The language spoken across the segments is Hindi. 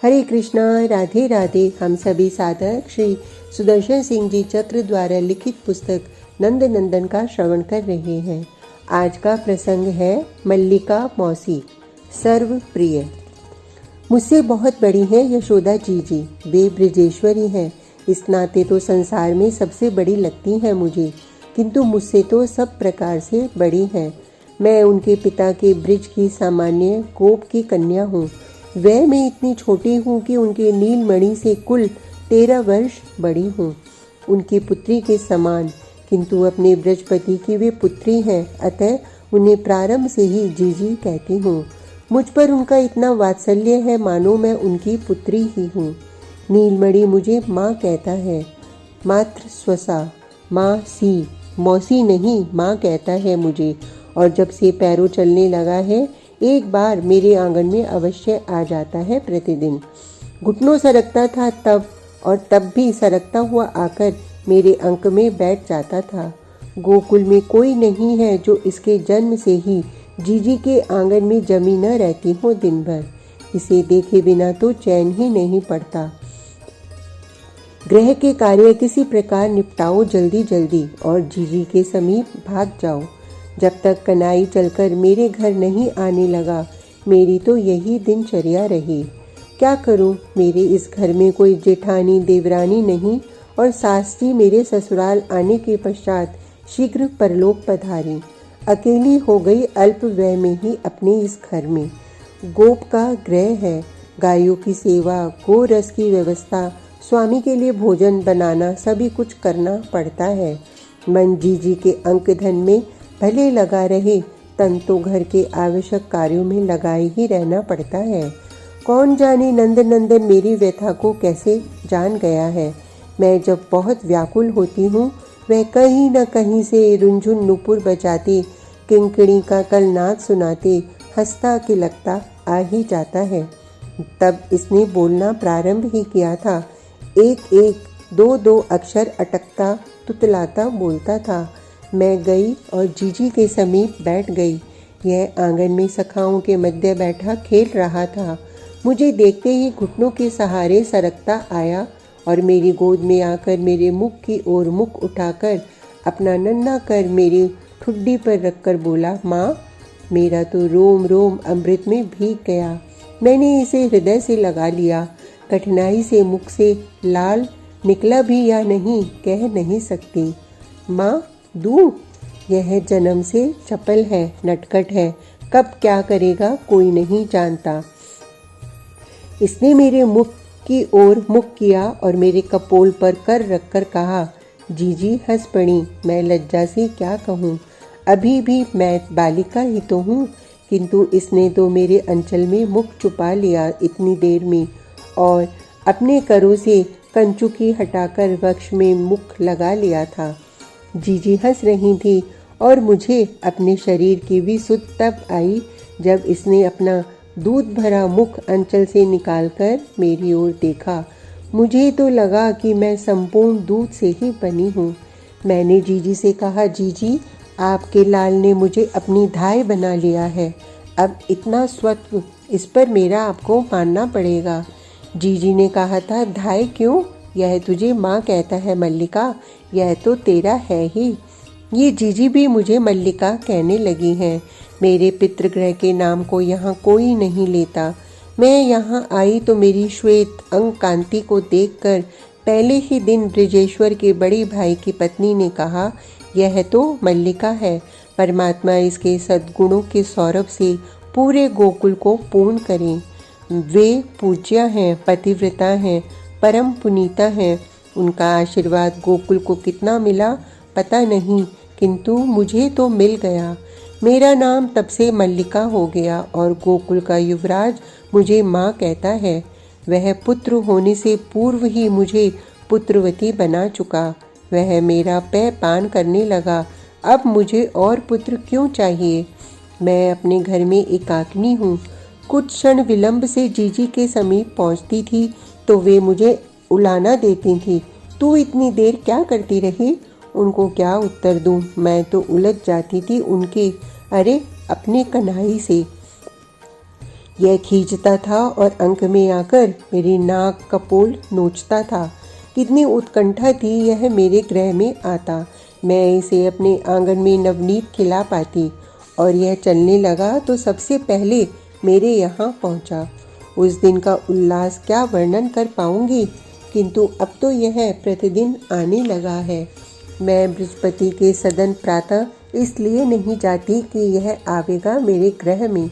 हरे कृष्णा, राधे राधे। हम सभी साधक श्री सुदर्शन सिंह जी चक्र द्वारा लिखित पुस्तक नंद नंदन का श्रवण कर रहे हैं। आज का प्रसंग है मल्लिका मौसी। सर्व प्रिय। मुझसे बहुत बड़ी हैं यशोदा जी। वे ब्रजेश्वरी हैं। इस नाते तो संसार में सबसे बड़ी लगती हैं मुझे, किंतु मुझसे तो सब प्रकार से बड़ी हैं। मैं उनके पिता के ब्रज की सामान्य गोप की कन्या हूँ। वह मैं इतनी छोटी हूँ कि उनके नीलमणि से कुल 13 वर्ष बड़ी हूँ। उनकी पुत्री के समान, किंतु अपने ब्रजपति की वे पुत्री हैं, अतः उन्हें प्रारंभ से ही जीजी कहती हूँ। मुझ पर उनका इतना वात्सल्य है मानो मैं उनकी पुत्री ही हूँ। नीलमणि मुझे माँ कहता है, मात्र स्वसा, माँ सी, मौसी नहीं माँ कहता है मुझे। और जब से पैरों चलने लगा है, एक बार मेरे आंगन में अवश्य आ जाता है प्रतिदिन। घुटनों सरकता था तब, और तब भी सरकता हुआ आकर मेरे अंक में बैठ जाता था। गोकुल में कोई नहीं है जो इसके जन्म से ही जीजी के आंगन में जमी न रहती हो दिन भर। इसे देखे बिना तो चैन ही नहीं पड़ता। गृह के कार्य किसी प्रकार निपटाओ जल्दी जल्दी और जीजी के समीप भाग जाओ। जब तक कनाई चलकर मेरे घर नहीं आने लगा, मेरी तो यही दिनचर्या रही। क्या करूं, मेरे इस घर में कोई जेठानी देवरानी नहीं, और सास जी मेरे ससुराल आने के पश्चात शीघ्र परलोक पधारी। अकेली हो गई अल्प व्यय में ही अपने इस घर में। गोप का गृह है, गायों की सेवा, गो रस की व्यवस्था, स्वामी के लिए भोजन बनाना, सभी कुछ करना पड़ता है। मन जीजी के अंक धन में भले लगा रहे, तन तो घर के आवश्यक कार्यों में लगाए ही रहना पड़ता है। कौन जाने नंद नंदन मेरी व्यथा को कैसे जान गया है। मैं जब बहुत व्याकुल होती हूँ, वह कहीं न कहीं से रुंझुन नुपुर बजाते, किंकणी का कलनाद सुनाते, हंसता खिलखता आ ही जाता है। तब इसने बोलना प्रारंभ ही किया था। एक एक, दो दो अक्षर अटकता तुतलाता बोलता था। मैं गई और जीजी के समीप बैठ गई। यह आंगन में सखाओं के मध्य बैठा खेल रहा था। मुझे देखते ही घुटनों के सहारे सरकता आया और मेरी गोद में आकर मेरे मुख की ओर मुख उठाकर अपना नन्हा कर मेरी ठुड्डी पर रखकर बोला, माँ। मेरा तो रोम रोम अमृत में भीग गया। मैंने इसे हृदय से लगा लिया। कठिनाई से मुख से लाल निकला भी या नहीं कह नहीं सकती। माँ दूँ? यह जन्म से चपल है, नटखट है, कब क्या करेगा कोई नहीं जानता। इसने मेरे मुख की ओर मुख किया और मेरे कपोल पर कर रखकर कहा। जीजी हंस पड़ी। मैं लज्जा से क्या कहूँ, अभी भी मैं बालिका ही तो हूँ, किंतु इसने तो मेरे अंचल में मुख छुपा लिया इतनी देर में, और अपने करों से कंचुकी हटाकर वक्ष में मुख लगा लिया था। जीजी हंस रही थी और मुझे अपने शरीर की भी सुध तब आई जब इसने अपना दूध भरा मुख अंचल से निकालकर मेरी ओर देखा। मुझे तो लगा कि मैं संपूर्ण दूध से ही बनी हूँ। मैंने जीजी से कहा, जीजी आपके लाल ने मुझे अपनी धाय बना लिया है। अब इतना स्वत्व, इस पर मेरा आपको मानना पड़ेगा। जीजी ने कहा था, धाय क्यों? यह तुझे माँ कहता है मल्लिका, यह तो तेरा है ही। ये जीजी भी मुझे मल्लिका कहने लगी हैं। मेरे पितृगृह के नाम को यहाँ कोई नहीं लेता। मैं यहाँ आई तो मेरी श्वेत अंग कांति को देखकर पहले ही दिन ब्रजेश्वर के बड़े भाई की पत्नी ने कहा, यह तो मल्लिका है। परमात्मा इसके सद्गुणों के सौरभ से पूरे गोकुल को पूर्ण करें। वे पूज्या हैं, पतिव्रता हैं, परम पुनीता हैं। उनका आशीर्वाद गोकुल को कितना मिला पता नहीं, किंतु मुझे तो मिल गया। मेरा नाम तब से मल्लिका हो गया और गोकुल का युवराज मुझे माँ कहता है। वह पुत्र होने से पूर्व ही मुझे पुत्रवती बना चुका। वह मेरा पेय पान करने लगा। अब मुझे और पुत्र क्यों चाहिए? मैं अपने घर में एकाकिनी हूँ। कुछ क्षण विलंब से जीजी के समीप पहुँचती थी तो वे मुझे उलाना देती थी। तू इतनी देर क्या करती रही? उनको क्या उत्तर दूं? मैं तो उलझ जाती थी उनके अपने कन्हई से। यह खींचता था और अंक में आकर मेरी नाक कपोल नोचता था। कितनी उत्कंठा थी यह मेरे गृह में आता। मैं इसे अपने आंगन में नवनीत खिला पाती और यह चलने लगा तो सबसे पहले मेरे यहाँ पहुँचा। उस दिन का उल्लास क्या वर्णन कर पाऊंगी, किंतु अब तो यह प्रतिदिन आने लगा है। मैं बृहस्पति के सदन प्रातः इसलिए नहीं जाती कि यह आवेगा मेरे गृह में।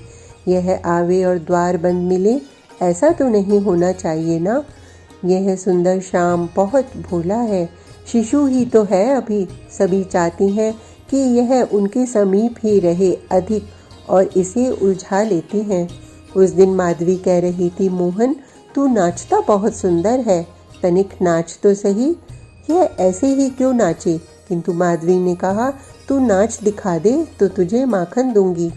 यह आवे और द्वार बंद मिले, ऐसा तो नहीं होना चाहिए ना। यह सुंदर श्याम बहुत भोला है, शिशु ही तो है अभी। सभी चाहती हैं कि यह उनके समीप ही रहे अधिक और इसे उलझा लेती हैं। उस दिन माधवी कह रही थी, मोहन तू नाचता बहुत सुंदर है, तनिक नाच तो सही। यह ऐसे ही क्यों नाचे? किंतु माधवी ने कहा, तू नाच दिखा दे तो तुझे माखन दूंगी।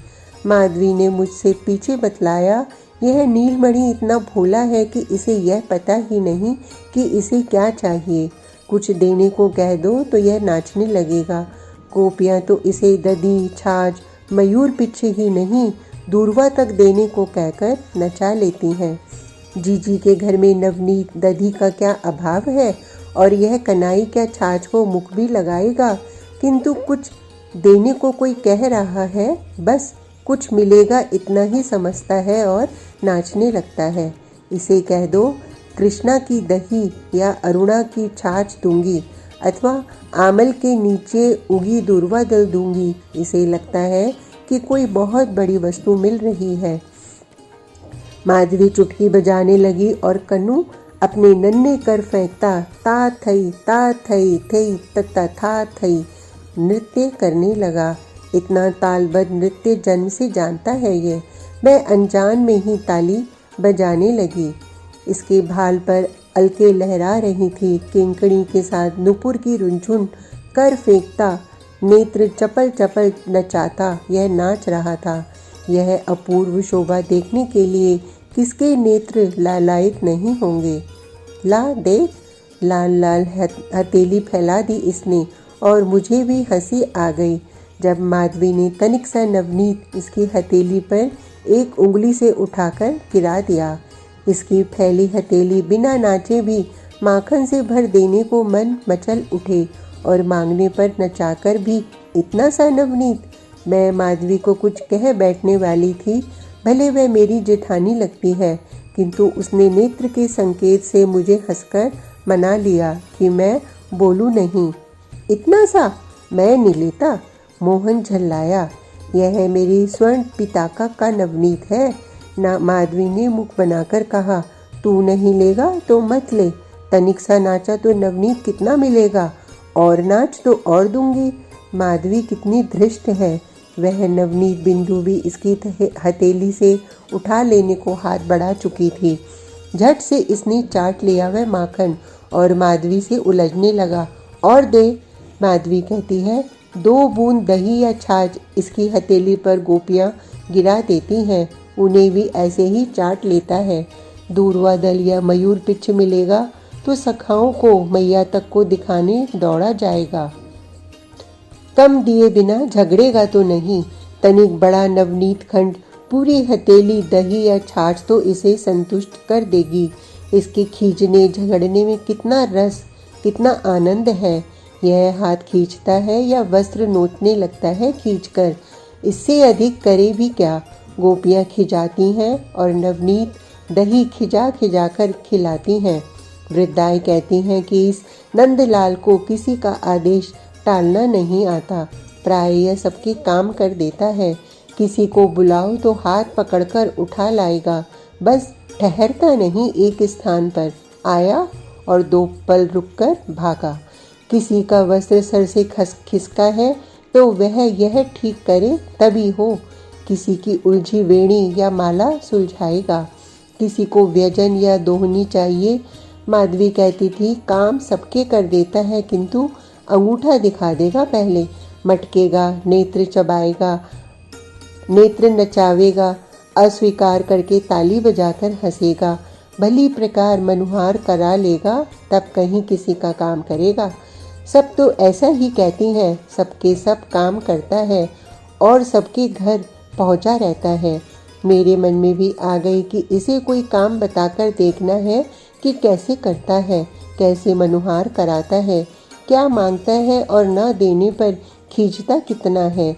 माधवी ने मुझसे पीछे बतलाया, यह नीलमणि इतना भोला है कि इसे यह पता ही नहीं कि इसे क्या चाहिए। कुछ देने को कह दो तो यह नाचने लगेगा। गोपियाँ तो इसे दधी, छाछ, मयूर पिच्छ ही नहीं, दूरवा तक देने को कहकर नचा लेती हैं। जीजी के घर में नवनीत दधी का क्या अभाव है, और यह कनाई क्या छाछ को मुख भी लगाएगा। किंतु कुछ देने को कोई कह रहा है, बस कुछ मिलेगा इतना ही समझता है और नाचने लगता है। इसे कह दो कृष्णा की दही या अरुणा की छाछ दूंगी, अथवा आमल के नीचे उगी दूरवा दल दूंगी। इसे लगता है कि कोई बहुत बड़ी वस्तु मिल रही है। माधवी चुटकी बजाने लगी और कन्नू अपने नन्हे कर फेंकता ता थई थई तत्ता था थई नृत्य करने लगा। इतना तालबद्ध नृत्य जन्म से जानता है ये। मैं अनजान में ही ताली बजाने लगी। इसके भाल पर अलके लहरा रही थी। किंकणी के साथ नुपुर की रुंझुन कर फेंकता, नेत्र चपल चपल नचाता यह नाच रहा था। यह अपूर्व शोभा देखने के लिए किसके नेत्र लालायित नहीं होंगे। ला देख, लाल लाल हथेली फैला दी इसने और मुझे भी हंसी आ गई जब माधवी ने तनिक सा नवनीत इसकी हथेली पर एक उंगली से उठाकर गिरा दिया। इसकी फैली हथेली बिना नाचे भी माखन से भर देने को मन मचल उठे और मांगने पर नचाकर भी इतना सा नवनीत। मैं माधवी को कुछ कह बैठने वाली थी, भले वह मेरी जेठानी लगती है, किंतु उसने नेत्र के संकेत से मुझे हंसकर मना लिया कि मैं बोलूं नहीं। इतना सा मैं नहीं लेता। मोहन झल्लाया, यह मेरी स्वर्ण पिताका का नवनीत है ना। माधवी ने मुख बनाकर कहा, तू नहीं लेगा तो मत ले। तनिक सा नाचा तो नवनीत कितना मिलेगा, और नाच तो और दूंगी। माधवी कितनी धृष्ट है, वह नवनीत बिंदु भी इसकी हथेली से उठा लेने को हाथ बढ़ा चुकी थी। झट से इसने चाट लिया वह माखन और माधवी से उलझने लगा। और दे, माधवी कहती है। 2 बूंद दही या छाछ इसकी हथेली पर गोपियाँ गिरा देती हैं, उन्हें भी ऐसे ही चाट लेता है। दूरवा दल या मयूर पिच्छ मिलेगा तो सखाओं को मैया तक को दिखाने दौड़ा जाएगा। कम दिए बिना झगड़ेगा तो नहीं। तनिक बड़ा नवनीत खंड पूरी हथेली दही या छाछ तो इसे संतुष्ट कर देगी। इसके खींचने झगड़ने में कितना रस, कितना आनंद है। यह हाथ खींचता है या वस्त्र नोचने लगता है खींचकर, इससे अधिक करे भी क्या। गोपियाँ खिजाती हैं और नवनीत दही खिजा खिजा कर खिलाती हैं। वृद्धाएं कहती हैं कि इस नंदलाल को किसी का आदेश टालना नहीं आता, प्राय यह सबके काम कर देता है। किसी को बुलाओ तो हाथ पकड़कर उठा लाएगा, बस ठहरता नहीं एक स्थान पर, आया और 2 पल रुककर भागा। किसी का वस्त्र सर से खिसका है तो वह यह ठीक करे तभी हो। किसी की उलझी वेणी या माला सुलझाएगा। किसी को व्यजन या दोहनी चाहिए। माधवी कहती थी, काम सबके कर देता है, किंतु अंगूठा दिखा देगा पहले, मटकेगा, नेत्र चबाएगा, नेत्र नचावेगा, अस्वीकार करके ताली बजाकर हंसेगा, भली प्रकार मनुहार करा लेगा, तब कहीं किसी का काम करेगा। सब तो ऐसा ही कहती हैं, सबके सब काम करता है और सबके घर पहुंचा रहता है। मेरे मन में भी आ गई कि इसे कोई काम बताकर देखना है कि कैसे करता है, कैसे मनुहार कराता है, क्या मांगता है और न देने पर खींचता कितना है।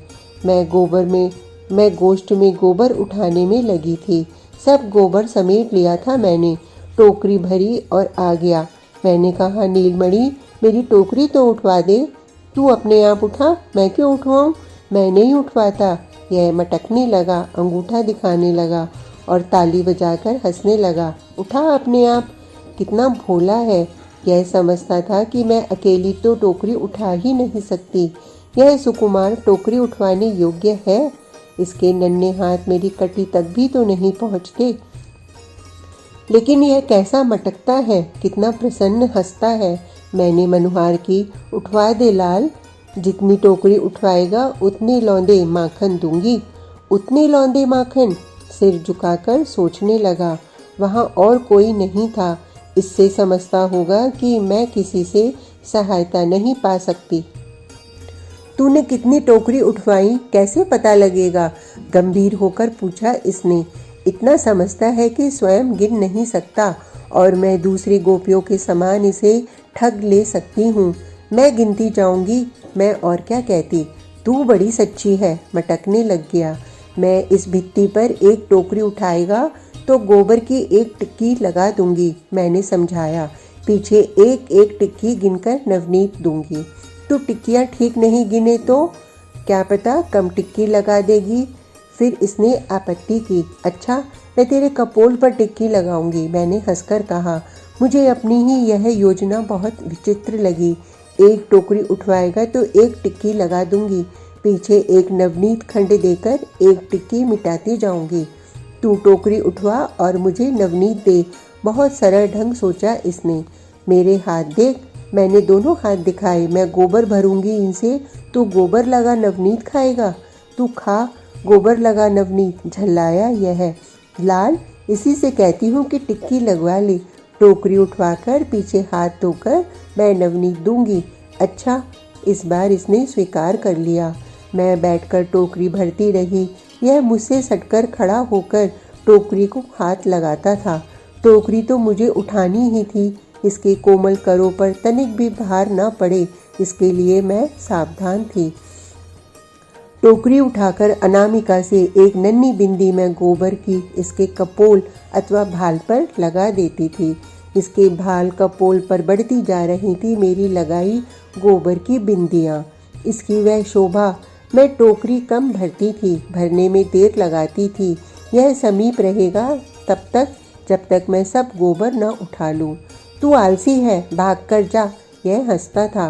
मैं गोश्त में गोबर उठाने में लगी थी। सब गोबर समेट लिया था मैंने, टोकरी भरी और आ गया। मैंने कहा, नीलमणि मेरी टोकरी तो उठवा दे। तू अपने आप उठा, मैं क्यों उठवाऊं? मैं नहीं उठवाता। यह मटकने लगा, अंगूठा दिखाने लगा और ताली बजाकर हंसने लगा। उठा अपने आप। कितना भोला है। यह समझता था कि मैं अकेली तो टोकरी उठा ही नहीं सकती। यह सुकुमार टोकरी उठवाने योग्य है। इसके नन्हे हाथ मेरी कटी तक भी तो नहीं पहुंचते। लेकिन यह कैसा मटकता है, कितना प्रसन्न हंसता है। मैंने मनुहार की, उठवा दे लाल, जितनी टोकरी उठवाएगा उतने लौंदे माखन दूंगी। उतने लौंदे माखन? सिर झुकाकर सोचने लगा। वहाँ और कोई नहीं था। इससे समझता होगा कि मैं किसी से सहायता नहीं पा सकती। तूने कितनी टोकरी उठवाई, कैसे पता लगेगा? गंभीर होकर पूछा इसने। इतना समझता है कि स्वयं गिन नहीं सकता और मैं दूसरी गोपियों के समान इसे ठग ले सकती हूँ। मैं गिनती जाऊंगी। मैं और क्या कहती। तू बड़ी सच्ची है। मटकने लग गया। मैं इस भित्ति पर एक टोकरी उठाएगा तो गोबर की एक टिक्की लगा दूंगी, मैंने समझाया। पीछे एक एक टिक्की गिनकर नवनीत दूंगी। तू टिक्कियाँ ठीक नहीं गिने तो क्या पता कम टिक्की लगा देगी। फिर इसने आपत्ति की। अच्छा, मैं तेरे कपोल पर टिक्की लगाऊंगी, मैंने हंसकर कहा। मुझे अपनी ही यह योजना बहुत विचित्र लगी। एक टोकरी उठवाएगा तो एक टिक्की लगा दूंगी, पीछे एक नवनीत खंड देकर एक टिक्की मिटाती जाऊंगी। तू टोकरी उठवा और मुझे नवनीत दे। बहुत सरल ढंग सोचा इसने। मेरे हाथ देख, मैंने दोनों हाथ दिखाए। मैं गोबर भरूंगी इनसे, तू गोबर लगा नवनीत खाएगा। तू खा, गोबर लगा नवनीत। झल्लाया यह। लाल, इसी से कहती हूँ कि टिक्की लगवा ले। टोकरी उठवाकर पीछे हाथ धोकर मैं नवनीत दूंगी। अच्छा, इस बार इसने स्वीकार कर लिया। मैं बैठकर टोकरी भरती रही। यह मुझसे सटकर खड़ा होकर टोकरी को हाथ लगाता था। टोकरी तो मुझे उठानी ही थी। इसके कोमल करों पर तनिक भी भार न पड़े, इसके लिए मैं सावधान थी। टोकरी उठाकर अनामिका से एक नन्ही बिंदी मैं गोबर की इसके कपोल अथवा भाल पर लगा देती थी। इसके भाल कपोल पर बढ़ती जा रही थी मेरी लगाई गोबर की बिंदियाँ। इसकी वह शोभा। मैं टोकरी कम भरती थी, भरने में देर लगाती थी। यह समीप रहेगा तब तक जब तक मैं सब गोबर न उठा लूँ। तू आलसी है, भाग कर जा। यह हंसता था,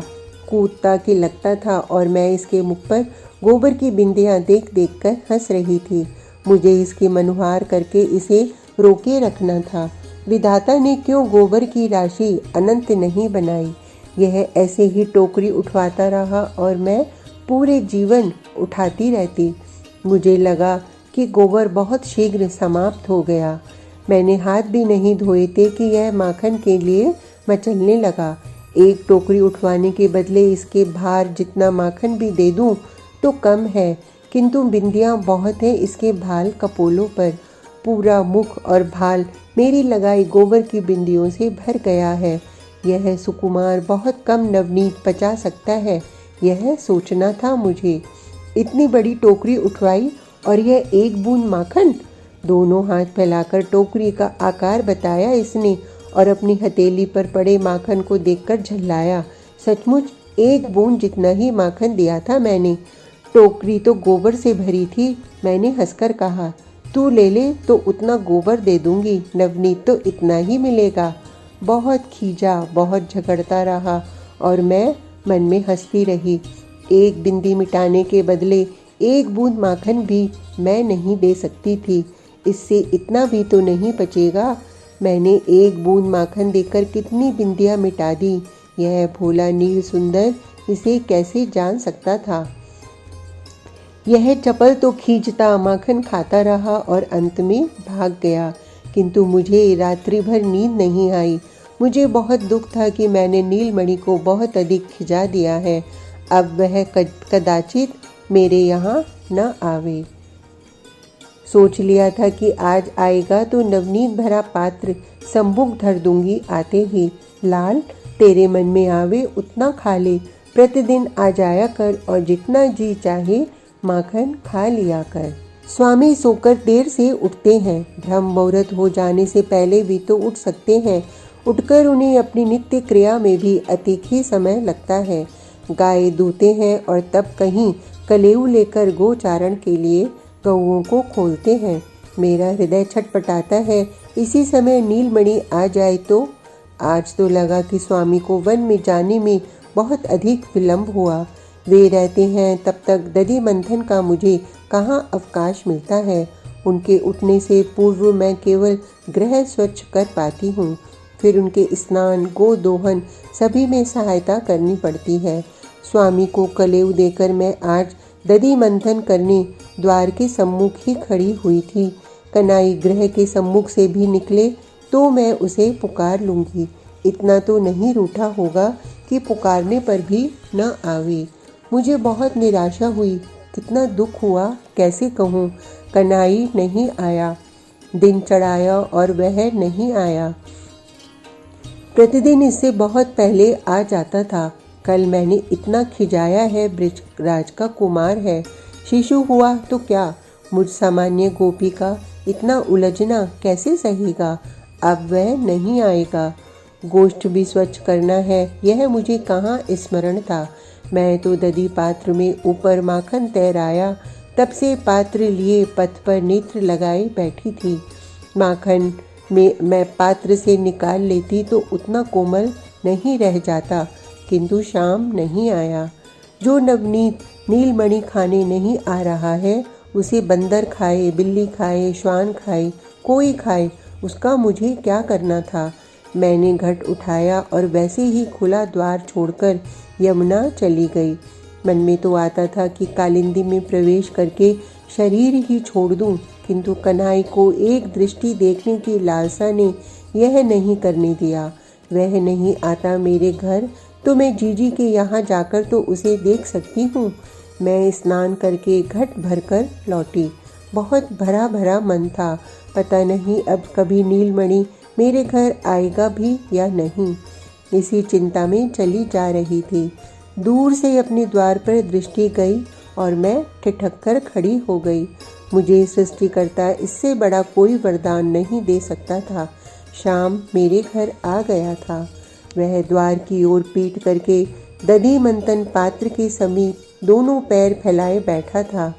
कूदता कि लगता था और मैं इसके मुख पर गोबर की बिंदियाँ देख देख कर हंस रही थी। मुझे इसकी मनुहार करके इसे रोके रखना था। विधाता ने क्यों गोबर की राशि अनंत नहीं बनाई। यह ऐसे ही टोकरी उठवाता रहा और मैं पूरे जीवन उठाती रहती। मुझे लगा कि गोबर बहुत शीघ्र समाप्त हो गया। मैंने हाथ भी नहीं धोए थे कि यह माखन के लिए मचलने लगा। एक टोकरी उठवाने के बदले इसके भार जितना माखन भी दे दूं तो कम है, किंतु बिंदियाँ बहुत हैं इसके भाल कपोलों पर। पूरा मुख और भाल मेरी लगाई गोबर की बिंदियों से भर गया है। यह सुकुमार बहुत कम नवनीत पचा सकता है, यह सोचना था मुझे। इतनी बड़ी टोकरी उठवाई और यह एक बूंद माखन। दोनों हाथ फैलाकर टोकरी का आकार बताया इसने और अपनी हथेली पर पड़े माखन को देखकर झल्लाया। सचमुच एक बूंद जितना ही माखन दिया था मैंने। टोकरी तो गोबर से भरी थी। मैंने हंसकर कहा, तू ले ले तो उतना गोबर दे दूंगी, नवनीत तो इतना ही मिलेगा। बहुत खींचा, बहुत झगड़ता रहा और मैं मन में हंसती रही। एक बिंदी मिटाने के बदले एक बूंद माखन भी मैं नहीं दे सकती थी। इससे इतना भी तो नहीं पचेगा। मैंने एक बूंद माखन देकर कितनी बिंदियाँ मिटा दी। यह भोला नील सुंदर इसे कैसे जान सकता था। यह चपल तो खींचता माखन खाता रहा और अंत में भाग गया, किंतु मुझे रात्रि भर नींद नहीं आई। मुझे बहुत दुख था कि मैंने नीलमणि को बहुत अधिक खिजा दिया है। अब वह कदाचित मेरे यहाँ न आवे। सोच लिया था कि आज आएगा तो नवनीत भरा पात्र सम्मुख धर दूंगी आते ही। लाल, तेरे मन में आवे उतना खा ले, प्रतिदिन आ जाया कर और जितना जी चाहे माखन खा लिया कर। स्वामी सोकर देर से उठते हैं, ब्रह्म मुहूर्त हो जाने से पहले भी तो उठ सकते हैं। उठकर उन्हें अपनी नित्य क्रिया में भी अधिक ही समय लगता है। गाय दूते हैं और तब कहीं कलेऊ लेकर गोचारण के लिए गौओं को खोलते हैं। मेरा हृदय छटपटाता है, इसी समय नीलमणि आ जाए तो। आज तो लगा कि स्वामी को वन में जाने में बहुत अधिक विलंब हुआ। वे रहते हैं तब तक दधि मंथन का मुझे कहाँ अवकाश मिलता है। उनके उठने से पूर्व मैं केवल गृह स्वच्छ कर पाती हूँ, फिर उनके स्नान, गोदोहन सभी में सहायता करनी पड़ती है। स्वामी को कलेऊ देकर मैं आज दधि मंथन करने द्वार के सम्मुख ही खड़ी हुई थी। कनाई गृह के सम्मुख से भी निकले तो मैं उसे पुकार लूँगी। इतना तो नहीं रूठा होगा कि पुकारने पर भी न आवे। मुझे बहुत निराशा हुई, कितना दुख हुआ कैसे कहूँ। कनाई नहीं आया, दिन चढ़ाया और वह नहीं आया। प्रतिदिन इससे बहुत पहले आ जाता था। कल मैंने इतना खिजाया है, बृजराज का कुमार है, शिशु हुआ तो क्या, मुझ सामान्य गोपी का इतना उलझना कैसे सहेगा। अब वह नहीं आएगा। गोष्ठ भी स्वच्छ करना है, यह मुझे कहाँ स्मरण था। मैं तो दधि पात्र में ऊपर माखन तैराया, तब से पात्र लिए पथ पर नेत्र लगाए बैठी थी। माखन में मैं पात्र से निकाल लेती तो उतना कोमल नहीं रह जाता, किंतु शाम नहीं आया। जो नवनीत नीलमणि खाने नहीं आ रहा है, उसे बंदर खाए, बिल्ली खाए, श्वान खाए, कोई खाए, उसका मुझे क्या करना था। मैंने घट उठाया और वैसे ही खुला द्वार छोड़कर यमुना चली गई। मन में तो आता था कि कालिंदी में प्रवेश करके शरीर ही छोड़ दूं, किंतु कन्हई को एक दृष्टि देखने की लालसा ने यह नहीं करने दिया। वह नहीं आता मेरे घर तो मैं जीजी के यहाँ जाकर तो उसे देख सकती हूँ। मैं स्नान करके घट भरकर लौटी। बहुत भरा भरा मन था। पता नहीं अब कभी नीलमणि मेरे घर आएगा भी या नहीं। इसी चिंता में चली जा रही थी। दूर से अपने द्वार पर दृष्टि गई और मैं ठिठक कर खड़ी हो गई। मुझे सृष्टिकर्ता इससे बड़ा कोई वरदान नहीं दे सकता था। शाम मेरे घर आ गया था। वह द्वार की ओर पीठ करके दधि मंथन पात्र के समीप दोनों पैर फैलाए बैठा था।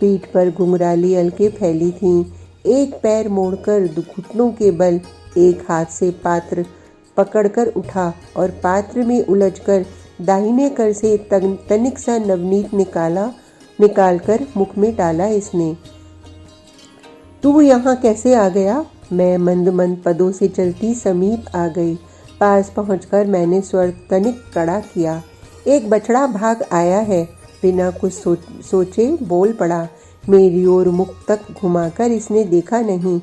पीठ पर घुंघराली अलके फैली थीं। एक पैर मोड़कर घुटनों के बल एक हाथ से पात्र पकड़कर उठा और पात्र में उलझकर दाहिने कर से तनिक सा नवनीत निकालकर मुख में डाला इसने। तू यहाँ कैसे आ गया? मैं मंद मंद पदों से चलती समीप आ गई। पास पहुंचकर मैंने स्वर तनिक कड़ा किया। एक बछड़ा भाग आया है। बिना कुछ सोचे बोल पड़ा। मेरी ओर मुख तक घुमाकर इसने देखा नहीं,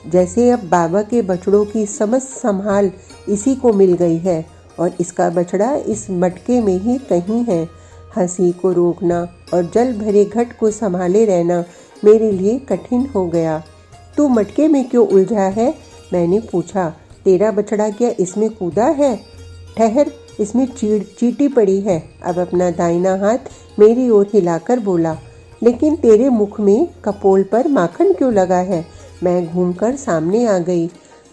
जैसे अब बाबा के बछड़ों की समस्त संभाल इसी को मिल गई है और इसका बछड़ा इस मटके में ही कहीं है। हंसी को रोकना और जल भरे घट को संभाले रहना मेरे लिए कठिन हो गया। तू मटके में क्यों उलझा है? मैंने पूछा। तेरा बछड़ा क्या इसमें कूदा है? ठहर, इसमें चींटी पड़ी है। अब अपना दाहिना हाथ मेरी ओर हिलाकर बोला। लेकिन तेरे मुख में कपोल पर माखन क्यों लगा है? मैं घूमकर सामने आ गई।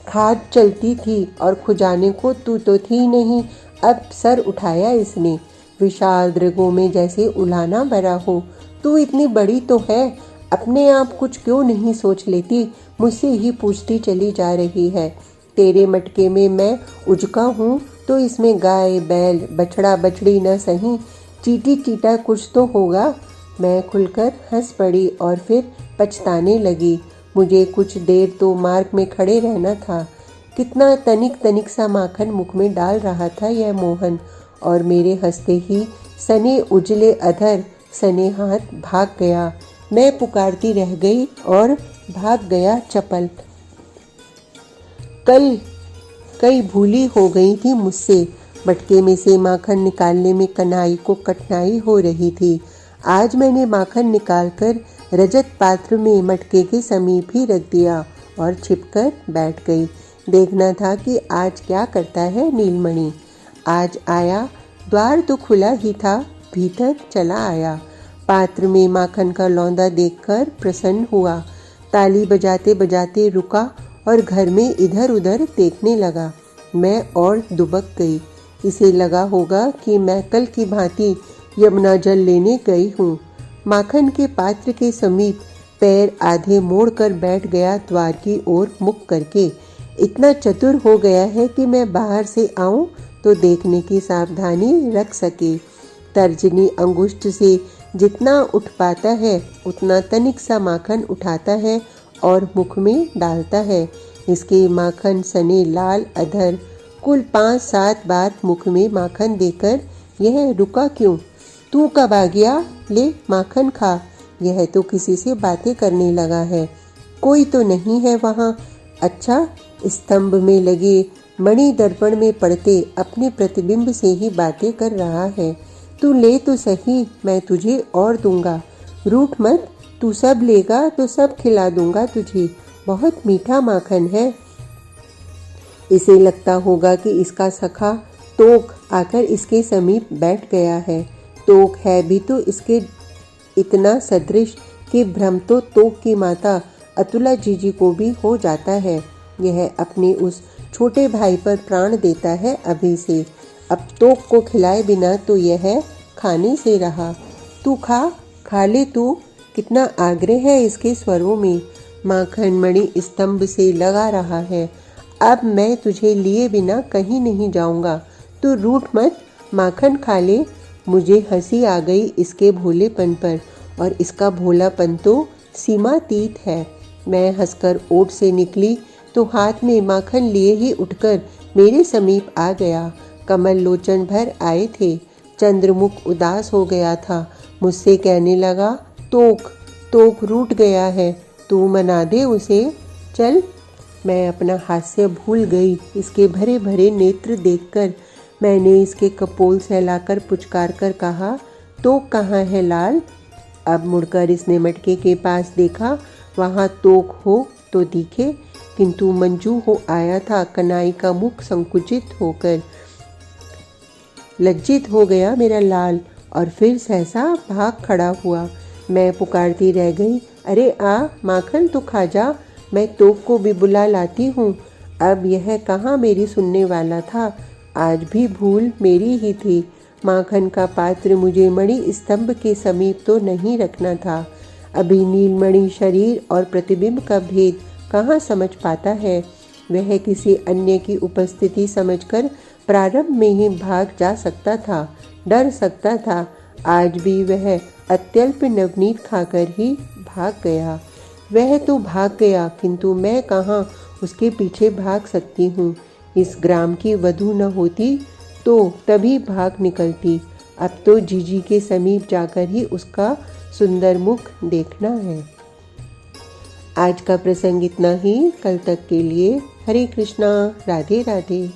खाद चलती थी और खुजाने को तू तो थी नहीं। अब सर उठाया इसने, विशाल दृगों में जैसे उलाना भरा हो। तू इतनी बड़ी तो है, अपने आप कुछ क्यों नहीं सोच लेती? मुझसे ही पूछती चली जा रही है। तेरे मटके में मैं उजका हूँ तो इसमें गाय, बैल, बछड़ा, बछड़ी न सही, चीटी चीटा कुछ तो होगा। मैं खुलकर हंस पड़ी और फिर पछताने लगी। मुझे कुछ देर तो मार्ग में खड़े रहना था। कितना तनिक सा माखन मुख में डाल रहा था यह मोहन, और मेरे हंसते ही सने उजले अधर, सने हाथ भाग गया। मैं पुकारती रह गई और भाग गया चपल। कल कई भूली हो गई थी मुझसे। मटके में से माखन निकालने में कन्हई को कठिनाई हो रही थी। आज मैंने माखन निकालकर रजत पात्र में मटके के समीप ही रख दिया और छिपकर बैठ गई। देखना था कि आज क्या करता है नीलमणि। आज आया, द्वार तो खुला ही था, भीतर चला आया। पात्र में माखन का लौंदा देखकर प्रसन्न हुआ। ताली बजाते बजाते रुका और घर में इधर उधर देखने लगा। मैं और दुबक गई। इसे लगा होगा कि मैं कल की भांति यमुना जल लेने गई हूँ। माखन के पात्र के समीप पैर आधे मोड़कर बैठ गया, द्वार की ओर मुख करके। इतना चतुर हो गया है कि मैं बाहर से आऊं तो देखने की सावधानी रख सके। तर्जनी अंगुष्ठ से जितना उठ पाता है उतना तनिक सा माखन उठाता है और मुख में डालता है। इसके माखन सने लाल अधर कुल 5-7 बार मुख में माखन देकर यह रुका क्यों? तू कब आ गया? ले माखन खा। यह तो किसी से बातें करने लगा है। कोई तो नहीं है वहाँ। अच्छा, स्तंभ में लगे मणि दर्पण में पड़ते अपने प्रतिबिंब से ही बातें कर रहा है। तू ले तो सही, मैं तुझे और दूंगा। रूठ मत, तू सब लेगा तो सब खिला दूंगा तुझे। बहुत मीठा माखन है। इसे लगता होगा कि इसका सखा तोक आकर इसके समीप बैठ गया है। तोक है भी तो इसके इतना सदृश कि भ्रम तो तोक की माता अतुला जीजी को भी हो जाता है। यह अपने उस छोटे भाई पर प्राण देता है अभी से। अब तोक को खिलाए बिना तो यह खाने से रहा। तू खा ले तू। कितना आग्रह है इसके स्वरों में। माखन मणि स्तंभ से लगा रहा है। अब मैं तुझे लिए बिना कहीं नहीं जाऊंगा। तू रूठ मत, माखन खा ले। मुझे हंसी आ गई इसके भोलेपन पर, और इसका भोलापन तो सीमातीत है। मैं हंसकर ओट से निकली तो हाथ में माखन लिए ही उठकर मेरे समीप आ गया। कमल लोचन भर आए थे। चंद्रमुख उदास हो गया था। मुझसे कहने लगा, तोक रूठ गया है, तू मना दे उसे। चल। मैं अपना हास्य भूल गई। इसके भरे भरे नेत्र देखकर मैंने इसके कपोल सहलाकर पुचकार कर कहा, तोक कहाँ है लाल? अब मुड़कर इसने मटके के पास देखा। वहाँ तोक हो तो दिखे, किंतु मंजू हो आया था। कनाई का मुख संकुचित होकर लज्जित हो गया मेरा लाल, और फिर सहसा भाग खड़ा हुआ। मैं पुकारती रह गई, अरे आ, माखन तो खा जा, मैं तोक को भी बुला लाती हूँ। अब यह कहाँ मेरी सुनने वाला था। आज भी भूल मेरी ही थी। माखन का पात्र मुझे मणि स्तंभ के समीप तो नहीं रखना था। अभी नीलमणि शरीर और प्रतिबिंब का भेद कहाँ समझ पाता है। वह किसी अन्य की उपस्थिति समझकर प्रारंभ में ही भाग जा सकता था, डर सकता था। आज भी वह अत्यल्प नवनीत खाकर ही भाग गया। वह तो भाग गया, किंतु मैं कहाँ उसके पीछे भाग सकती हूँ। इस ग्राम की वधू न होती तो तभी भाग निकलती। अब तो जीजी के समीप जाकर ही उसका सुंदर मुख देखना है। आज का प्रसंग इतना ही। कल तक के लिए हरे कृष्णा, राधे राधे।